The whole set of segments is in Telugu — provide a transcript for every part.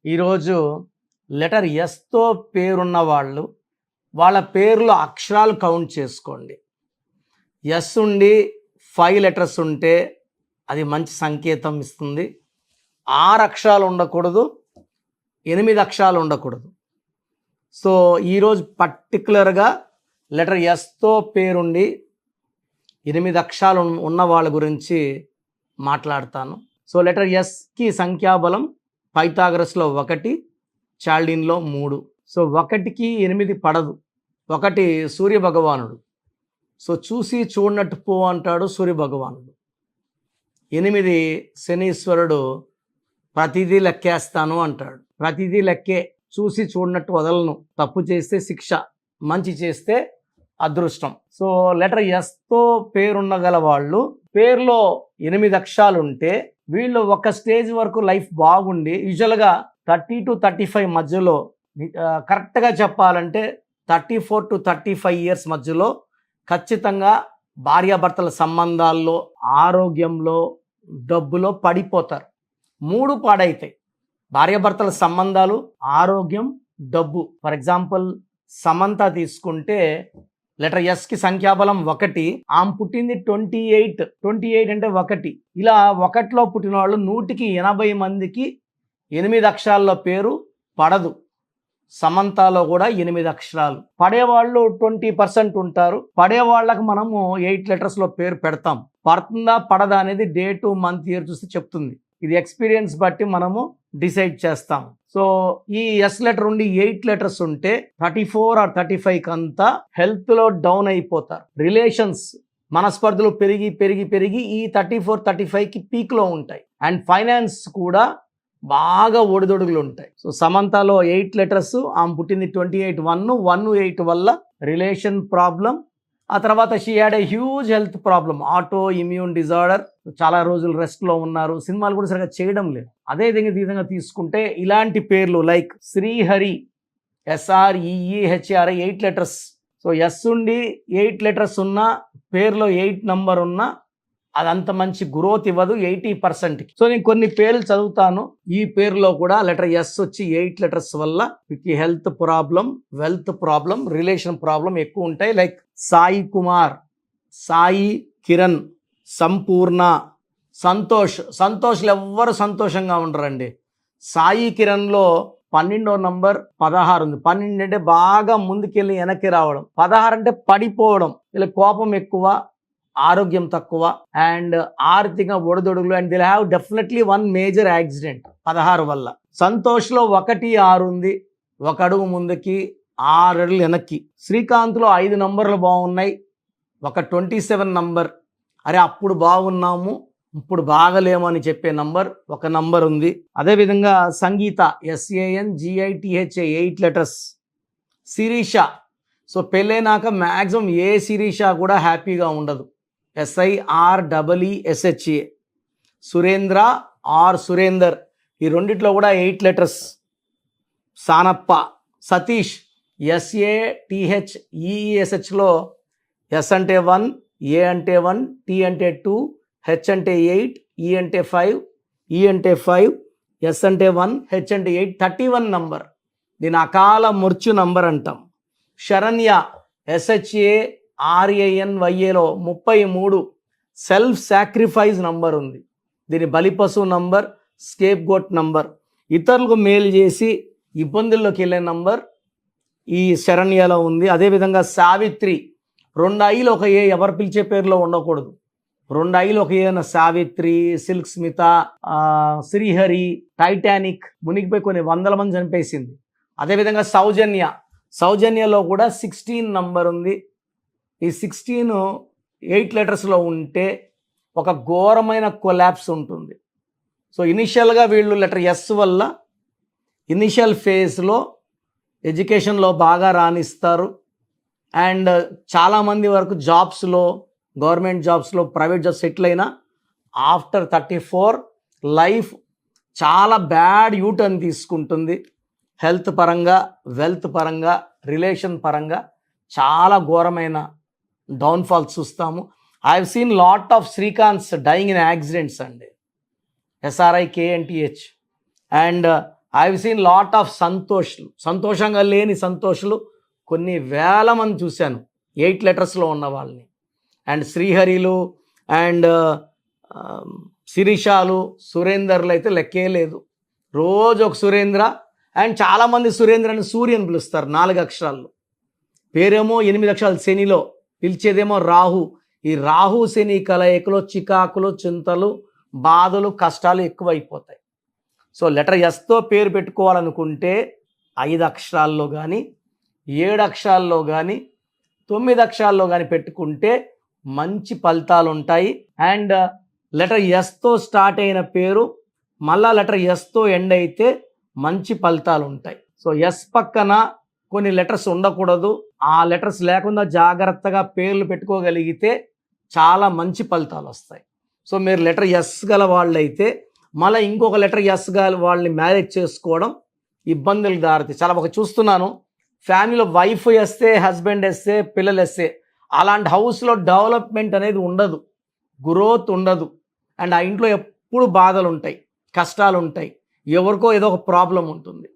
ఈరోజు లెటర్ ఎస్తో పేరున్న వాళ్ళు వాళ్ళ పేర్లో అక్షరాలు కౌంట్ చేసుకోండి. ఎస్ ఉండి 5 లెటర్స్ ఉంటే అది మంచి సంకేతం ఇస్తుంది. 6 అక్షరాలు ఉండకూడదు, 8 అక్షరాలు ఉండకూడదు. సో ఈరోజు పర్టికులర్గా లెటర్ ఎస్తో పేరుండి 8 అక్షరాలు ఉన్న వాళ్ళ గురించి మాట్లాడతాను. సో లెటర్ ఎస్కి సంఖ్యాబలం పైథాగరస్లో 1, చాల్డిన్లో 3. సో 1కి 8 పడదు. 1 సూర్య భగవానుడు. సో చూసి చూడనట్టు పో అంటాడు సూర్య భగవానుడు. 8 శనీశ్వరుడు ప్రతిదీ లెక్కేస్తాను అంటాడు. ప్రతిదీ లెక్కే, చూసి చూడనట్టు వదలను. తప్పు చేస్తే శిక్ష, మంచి చేస్తే అదృష్టం. సో లెటర్ ఎస్తో పేరున్నగల వాళ్ళు పేరులో 8 అక్షరాలు ఉంటే వీళ్ళు ఒక స్టేజ్ వరకు లైఫ్ బాగుండి యూజువల్గా 30 to 35 మధ్యలో, కరెక్ట్గా చెప్పాలంటే 34 to 35 ఇయర్స్ మధ్యలో ఖచ్చితంగా భార్యాభర్తల సంబంధాల్లో, ఆరోగ్యంలో, డబ్బులో పడిపోతారు. 3 పాడైతాయి: భార్యాభర్తల సంబంధాలు, ఆరోగ్యం, డబ్బు. ఫర్ ఎగ్జాంపుల్ సమంత తీసుకుంటే లెటర్ ఎస్కి సంఖ్యాబలం 1. ఆమె పుట్టింది 28 అంటే 1. ఇలా 1లో పుట్టిన వాళ్ళు 100కి 80 మందికి 8 అక్షరాల్లో పేరు పడదు. సమంతలో కూడా 8 అక్షరాలు. పడేవాళ్ళు 20% ఉంటారు. పడేవాళ్ళకి మనము 8 లెటర్స్లో పేరు పెడతాం. పడుతుందా పడదా అనేది డేటు, మంత్, ఇయర్ చూస్తే చెప్తుంది. ఇది ఎక్స్పీరియన్స్ బట్టి మనము డిసైడ్ చేస్తాం. సో ఈ ఎస్ లెటర్ ఉండి 8 లెటర్స్ ఉంటే 34 or 35 అంతా హెల్త్లో డౌన్ అయిపోతారు. రిలేషన్స్, మనస్పర్ధలు పెరిగి పెరిగి పెరిగి ఈ 34, 35కి పీక్లో ఉంటాయి. అండ్ ఫైనాన్స్ కూడా బాగా ఒడిదొడుగులు ఉంటాయి. సో సమంతలో 8 లెటర్స్, ఆమె పుట్టింది 28/1 వల్ల రిలేషన్ ప్రాబ్లం. ఆ తర్వాత she had a huge health problem, auto immune disorder. చాలా రోజులు రెస్ట్లో ఉన్నారు. సినిమాలు కూడా సరిగా చేయడం లేదు. అదే విధంగా తీసుకుంటే ఇలాంటి పేర్లు like Srihari, SREEHRI 8 letters. So S ఉండి 8 లెటర్స్ ఉన్న పేరులో 8 నంబర్ ఉన్న అదంత మంచి గ్రోత్ ఇవ్వదు 80%కి. సో నేను కొన్ని పేర్లు చదువుతాను. ఈ పేరులో కూడా లెటర్ ఎస్ వచ్చి 8 లెటర్స్ వల్ల మీకు health problem, wealth problem, relation problem ఎక్కువ ఉంటాయి. లైక్ సాయి కుమార్, సాయి కిరణ్, సంపూర్ణ, సంతోష్. సంతోష్లు ఎవ్వరు సంతోషంగా ఉండరండి. సాయి కిరణ్లో 12వ నంబర్ 16 ఉంది. 12 అంటే బాగా ముందుకెళ్ళి వెనక్కి రావడం, 16 అంటే పడిపోవడం. ఇలా కోపం ఎక్కువ, ఆరోగ్యం తక్కువ, అండ్ ఆర్థిక ఒడిదొడుగులు. And they'll have definitely 1 major accident 16 వల్ల. సంతోష్లో 1, 6 ఉంది. 1 అడుగు ముందుకి, 6 అడుగులు వెనక్కి. శ్రీకాంత్లో 5 నంబర్లు బాగున్నాయి. ఒక 27 నంబర్, అరే అప్పుడు బాగున్నాము ఇప్పుడు బాగలేము అని చెప్పే నంబర్ 1 నంబర్ ఉంది. అదేవిధంగా Sangeetha, SANGITHA 8 letters. Sirisha, so పెళ్ళైనాక మ్యాక్సిమం ఏ శిరీష కూడా హ్యాపీగా ఉండదు. SIREESHA. సురేంద్ర ఆర్ సురేందర్, ఈ రెండిట్లో కూడా 8 లెటర్స్. సానప్ప. సతీష్, SATHEESHలో S అంటే 1, A అంటే 1, T అంటే 2, H అంటే 8, E అంటే 5, E అంటే 5, S అంటే 1, H అంటే 8. 31 నంబర్, దీని అకాల మృత్యు నంబర్ అంటాం. శరణ్య, SHARANYAలో 33 సెల్ఫ్ సాక్రిఫైస్ నంబర్ ఉంది. దీని బలిపశువు నంబర్, స్కేప్ గోట్ నంబర్. ఇతరులకు మేలు చేసి ఇబ్బందుల్లోకి వెళ్ళే నంబర్ ఈ శరణ్యలో ఉంది. అదేవిధంగా సావిత్రి, 2 ఐలు 1 ఏ, ఎవరు పిలిచే పేరులో ఉండకూడదు. 2 ఐలు 1 ఏ అన్న సావిత్రి, సిల్క్ స్మిత, శ్రీహరి, టైటానిక్ మునిగిపోయి కొన్ని 100 మంది చనిపేసింది. అదేవిధంగా సౌజన్య, సౌజన్యలో కూడా 16 నంబర్ ఉంది. ఈ 16 8 లెటర్స్లో ఉంటే ఒక ఘోరమైన కొలాప్స్ ఉంటుంది. సో ఇనిషియల్గా వీళ్ళు లెటర్ ఎస్ వల్ల ఇనిషియల్ ఫేజ్లో ఎడ్యుకేషన్లో బాగా రాణిస్తారు. అండ్ చాలామంది వరకు జాబ్స్లో, గవర్నమెంట్ జాబ్స్లో, ప్రైవేట్ జాబ్స్ సెటిల్ అయినా ఆఫ్టర్ 34 లైఫ్ చాలా బ్యాడ్ యూటర్న్ తీసుకుంటుంది. హెల్త్ పరంగా, వెల్త్ పరంగా, రిలేషన్ పరంగా చాలా ఘోరమైన డౌన్ఫాల్స్ చూస్తాము. I have seen lot of Srikanths dying in accidents అండి. SRIKNTH. And I have seen lot of సంతోష్లు, సంతోషంగా లేని సంతోషులు కొన్ని వేల మంది చూశాను 8 లెటర్స్లో ఉన్న వాళ్ళని. అండ్ శ్రీహరిలు అండ్ శిరీషాలు, సురేందర్లు అయితే లెక్కే లేదు. రోజు ఒక సురేంద్ర. అండ్ చాలామంది సురేంద్రని సూర్య అని పిలుస్తారు 4 అక్షరాల్లో. పేరేమో 8 అక్షరాలు శనిలో, పిలిచేదేమో రాహు. ఈ రాహు శని కలయికలో చికాకులు, చింతలు, బాధలు, కష్టాలు ఎక్కువైపోతాయి. సో లెటర్ ఎస్తో పేరు పెట్టుకోవాలనుకుంటే 5 అక్షరాల్లో కానీ 7 అక్షరాల్లో కానీ 9 అక్షరాల్లో కానీ పెట్టుకుంటే మంచి ఫలితాలు ఉంటాయి. అండ్ లెటర్ ఎస్తో స్టార్ట్ అయిన పేరు మళ్ళా లెటర్ ఎస్తో ఎండ్ అయితే మంచి ఫలితాలు ఉంటాయి. సో ఎస్ పక్కన కొన్ని లెటర్స్ ఉండకూడదు. ఆ లెటర్స్ లేకుండా జాగ్రత్తగా పేర్లు పెట్టుకోగలిగితే చాలా మంచి ఫలితాలు వస్తాయి. సో మీరు లెటర్ ఎస్ గల వాళ్ళైతే మళ్ళీ ఇంకొక లెటర్ ఎస్ గల వాళ్ళని మ్యారేజ్ చేసుకోవడం ఇబ్బందులకు దారితీ. చాలా ఒక చూస్తున్నాను, ఫ్యామిలీలో వైఫ్ ఎస్సే, హస్బెండ్ ఎస్సే, పిల్లలు ఎస్సే. అలాంటి హౌస్లో డెవలప్మెంట్ అనేది ఉండదు, గ్రోత్ ఉండదు. అండ్ ఆ ఇంట్లో ఎప్పుడు బాధలు ఉంటాయి, కష్టాలు ఉంటాయి, ఎవరికో ఏదో ఒక ప్రాబ్లం ఉంటుంది.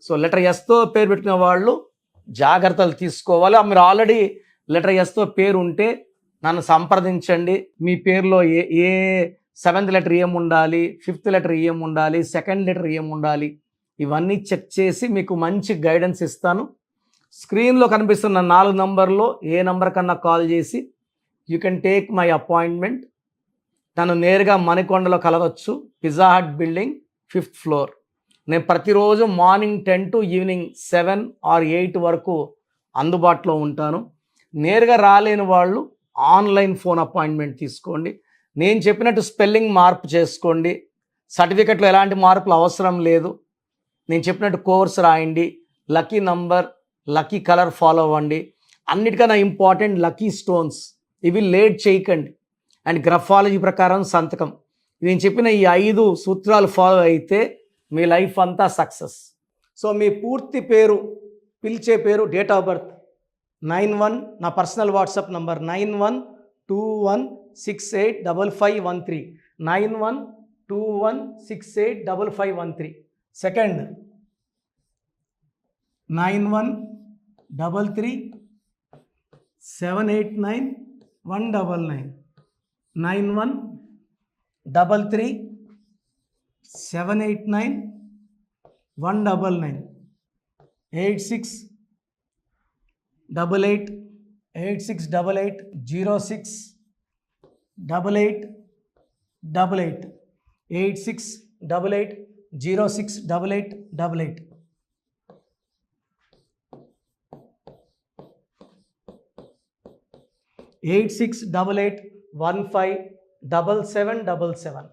సో లెటర్ ఎస్తో పేరు పెట్టుకునే వాళ్ళు జాగ్రత్తలు తీసుకోవాలి. మీరు ఆల్రెడీ లెటర్ ఎస్తో పేరు ఉంటే నన్ను సంప్రదించండి. మీ పేరులో ఏ 7th లెటర్ ఏముండాలి, 5th లెటర్ ఏముండాలి, 2nd లెటర్ ఏముండాలి, ఇవన్నీ చెక్ చేసి మీకు మంచి గైడెన్స్ ఇస్తాను. స్క్రీన్లో కనిపిస్తున్న 4 నంబర్లో ఏ నంబర్ కన్నా కాల్ చేసి you can take my appointment. నన్ను నేరుగా మణికొండలో కలవచ్చు, pizza hot building 5th floor. నేను ప్రతిరోజు మార్నింగ్ 10 to ఈవినింగ్ 7 or 8 వరకు అందుబాటులో ఉంటాను. నేరుగా రాలేని వాళ్ళు ఆన్లైన్ ఫోన్ అపాయింట్మెంట్ తీసుకోండి. నేను చెప్పినట్టు స్పెల్లింగ్ మార్పు చేసుకోండి. సర్టిఫికెట్లో ఎలాంటి మార్పులు అవసరం లేదు. నేను చెప్పినట్టు కోర్స్ రాయండి. Lucky number, lucky colour follow అవ్వండి. అన్నిటికన్నా ఇంపార్టెంట్ లక్కీ స్టోన్స్, ఇవి లేట్ చేయకండి. అండ్ గ్రఫాలజీ ప్రకారం సంతకం. నేను చెప్పిన ఈ 5 సూత్రాలు ఫాలో అయితే మీ లైఫ్ అంతా సక్సెస్. సో మీ పూర్తి పేరు, పిలిచే పేరు, డేట్ ఆఫ్ బర్త్ 91, నా పర్సనల్ వాట్సాప్ నంబర్ 9121685513, 9121685513. సెకండ్ 9133789199, 9133789199, 868886880688, 8688068888. 8688157777,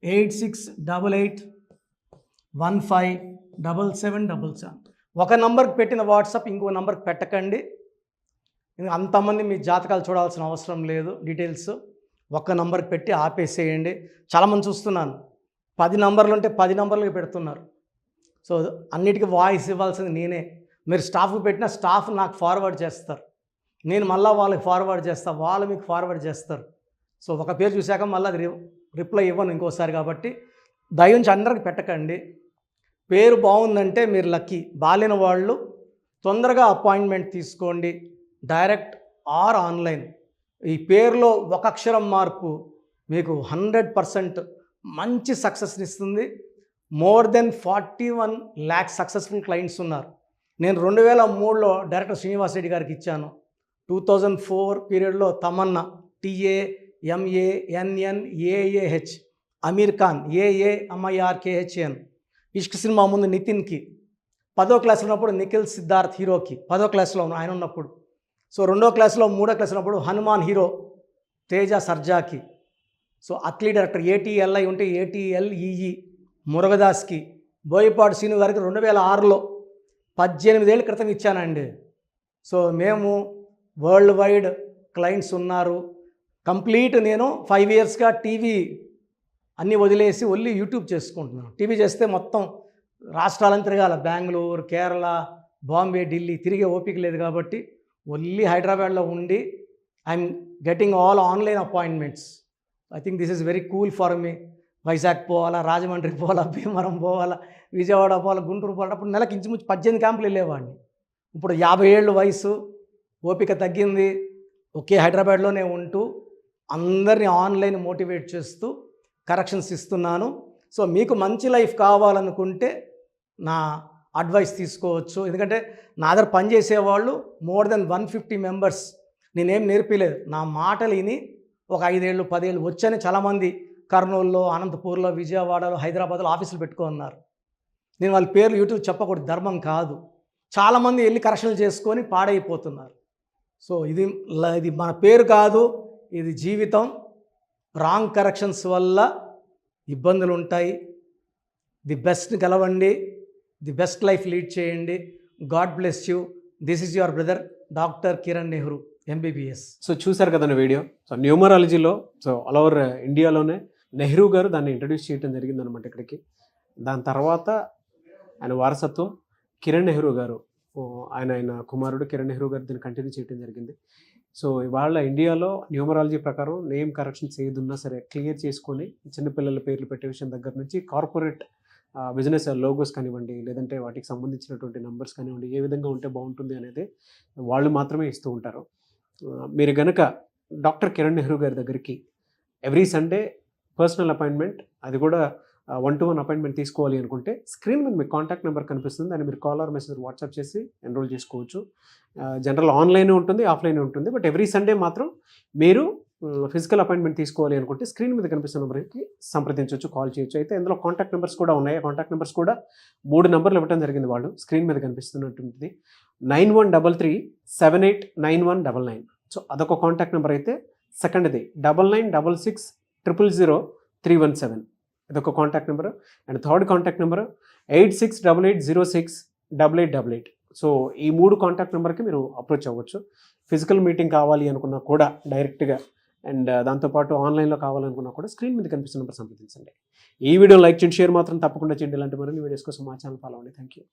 8688157777. ఒక నంబర్కి పెట్టిన వాట్సాప్ ఇంకో నంబర్కి పెట్టకండి. అంతమంది మీ జాతకాలు చూడాల్సిన అవసరం లేదు. డీటెయిల్స్ ఒక్క నంబర్కి పెట్టి ఆపేసేయండి. చాలామంది చూస్తున్నాను 10 నంబర్లు ఉంటే 10 నంబర్లకి పెడుతున్నారు. సో అన్నిటికీ వాయిస్ ఇవ్వాల్సింది నేనే. మీరు స్టాఫ్కి పెట్టిన స్టాఫ్ నాకు ఫార్వర్డ్ చేస్తారు, నేను మళ్ళీ వాళ్ళకి ఫార్వర్డ్ చేస్తాను, వాళ్ళు మీకు ఫార్వర్డ్ చేస్తారు. సో ఒక పేరు చూశాక మళ్ళీ అది రిప్లై ఇవ్వను ఇంకోసారి. కాబట్టి దయించి అందరికి పెట్టకండి. పేరు బాగుందంటే మీరు లక్కీ. బాలేని వాళ్ళు తొందరగా అపాయింట్మెంట్ తీసుకోండి, డైరెక్ట్ ఆర్ ఆన్లైన్. ఈ పేరులో ఒక అక్షరం మార్పు మీకు 100% మంచి సక్సెస్ని ఇస్తుంది. More than 41 lakh successful clients ఉన్నారు. నేను 2003లో డైరెక్టర్ శ్రీనివాస్ రెడ్డి గారికి ఇచ్చాను. 2004 పీరియడ్లో తమన్నా, TAMANNAAH, అమీర్ ఖాన్, AAMIRKHAN, ఇష్క్ సినిమా ముందు నితిన్కి, 10వ క్లాస్లో ఉన్నప్పుడు నిఖిల్ సిద్ధార్థ్ హీరోకి, 10వ క్లాస్లో ఆయన ఉన్నప్పుడు. సో 2వ క్లాస్లో 3వ క్లాస్ ఉన్నప్పుడు హనుమాన్ హీరో తేజ సర్జాకి. సో అట్లీ డైరెక్టర్ ATLI ఉంటే ATLEE మురుగదాస్కి, బోయపాడు శ్రీను గారికి 2006లో 18 ఏళ్ళ క్రితం ఇచ్చానండి. సో మేము వరల్డ్ వైడ్ క్లయింట్స్ ఉన్నారు. కంప్లీట్ నేను 5 yearsగా టీవీ అన్నీ వదిలేసి ఓన్లీ యూట్యూబ్ చేసుకుంటున్నాను. టీవీ చేస్తే మొత్తం రాష్ట్రాలను తిరగాల, బెంగళూరు, కేరళ, బాంబే, ఢిల్లీ తిరిగే ఓపిక లేదు. కాబట్టి ఓన్లీ హైదరాబాద్లో ఉండి I'm getting all online appointments. I think this is very cool for me. Vizag పోవాలా, రాజమండ్రి పోవాలా, భీమవరం పోవాలా, విజయవాడ పోవాలా, గుంటూరు పోవాలా. అప్పుడు నెలకి ఇంచుమించు 18 క్యాంపులు వెళ్ళేవాడిని. ఇప్పుడు 50 ఏళ్ళు వయసు, ఓపిక తగ్గింది. ఒకే హైదరాబాద్లోనే ఉంటూ అందరినీ ఆన్లైన్ మోటివేట్ చేస్తూ కరెక్షన్స్ ఇస్తున్నాను. సో మీకు మంచి లైఫ్ కావాలనుకుంటే నా అడ్వైస్ తీసుకోవచ్చు. ఎందుకంటే నా దగ్గర పనిచేసేవాళ్ళు మోర్ దెన్ 150 మెంబర్స్. నేనేం నేర్పిలేదు, నా మాటలు విని ఒక 5 ఏళ్ళు 10 ఏళ్ళు వచ్చని చాలామంది కర్నూలులో, అనంతపూర్లో, విజయవాడలో, హైదరాబాద్లో ఆఫీసులు పెట్టుకున్నారు. నేను వాళ్ళ పేర్లు యూట్యూబ్ చెప్పకూడదు, ధర్మం కాదు. చాలామంది వెళ్ళి కరెక్షన్లు చేసుకొని పాడైపోతున్నారు. సో ఇది మన పేరు కాదు, ఇది జీవితం. రాంగ్ కరెక్షన్స్ వల్ల ఇబ్బందులు ఉంటాయి. ది బెస్ట్ని గెలవండి, ది బెస్ట్ లైఫ్ లీడ్ చేయండి. God bless you. This is your brother doctor Kiran Nehru, MBBS. So చూసారు కదా వీడియో. సో న్యూమరాలజీలో ఆల్ ఓవర్ ఇండియాలోనే నెహ్రూ గారు దాన్ని ఇంట్రడ్యూస్ చేయడం జరిగిందనమాట ఇక్కడికి. దాని తర్వాత ఆయన వారసత్వం కిరణ్ నెహ్రూ గారు, ఆయన కుమారుడు కిరణ్ నెహ్రూ గారు దీన్ని కంటిన్యూ చేయడం జరిగింది. సో ఇవాళ ఇండియాలో న్యూమరాలజీ ప్రకారం నేమ్ కరెక్షన్స్ ఏదున్నా సరే క్లియర్ చేసుకొని చిన్నపిల్లల పేర్లు పెట్టే విషయం దగ్గర నుంచి కార్పొరేట్ బిజినెస్ లోగోస్ కానివ్వండి, లేదంటే వాటికి సంబంధించినటువంటి నెంబర్స్ కానివ్వండి, ఏ విధంగా ఉంటే బాగుంటుంది అనేది వాళ్ళు మాత్రమే ఇస్తూ ఉంటారు. మీరు కనుక డాక్టర్ కిరణ్ నెహ్రూ గారి దగ్గరికి ఎవ్రీ సండే పర్సనల్ అపాయింట్మెంట్, అది కూడా 1-to-1 అపాయింట్మెంట్ తీసుకోవాలి అనుకుంటే స్క్రీన్ మీద మీకు కాంటాక్ట్ నెంబర్ కనిపిస్తుంది. దాన్ని మీరు కాల్ ఆర్ మెసేజ్ వాట్సాప్ చేసి ఎన్రోల్ చేసుకోవచ్చు. జనరల్ ఆన్లైన్ ఉంటుంది, ఆఫ్లైన్ ఉంటుంది. బట్ ఎవ్రీ సండే మాత్రం మీరు ఫిజికల్ అపాయింట్మెంట్ తీసుకోవాలి అనుకుంటే స్క్రీన్ మీద కనిపిస్తున్న నెంబర్కి సంప్రదించవచ్చు, కాల్ చేయొచ్చు. అయితే ఇందులో కాంటాక్ట్ నెంబర్స్ కూడా ఉన్నాయి. ఆ కాంటాక్ట్ నెంబర్స్ కూడా 3 నెంబర్లు ఇవ్వడం జరిగింది. వాళ్ళు స్క్రీన్ మీద కనిపిస్తున్నటువంటిది 9133789199. సో అదొక కాంటాక్ట్ నెంబర్. అయితే సెకండ్ది 9966000317, ఇదొక contact number. And third contact number 8688068888. So ఈ 3 కాంటాక్ట్ నెంబర్కి మీరు అప్రోచ్ అవ్వచ్చు. ఫిజికల్ మీటింగ్ కావాలి అనుకున్నా కూడా డైరెక్ట్గా, అండ్ దాంతోపాటు ఆన్లైన్లో కావాలనుకున్నా కూడా స్క్రీన్ మీద కనిపిస్తున్న నెంబర్ సంప్రదించండి. ఈ వీడియో లైక్ చేయండి, షేర్ మాత్రం తప్పకుండా చేయండి. ఇలాంటి మరిన్ని వీడియోస్ కోసం మా ఛానల్ ఫాలో అవ్వండి. Thank you.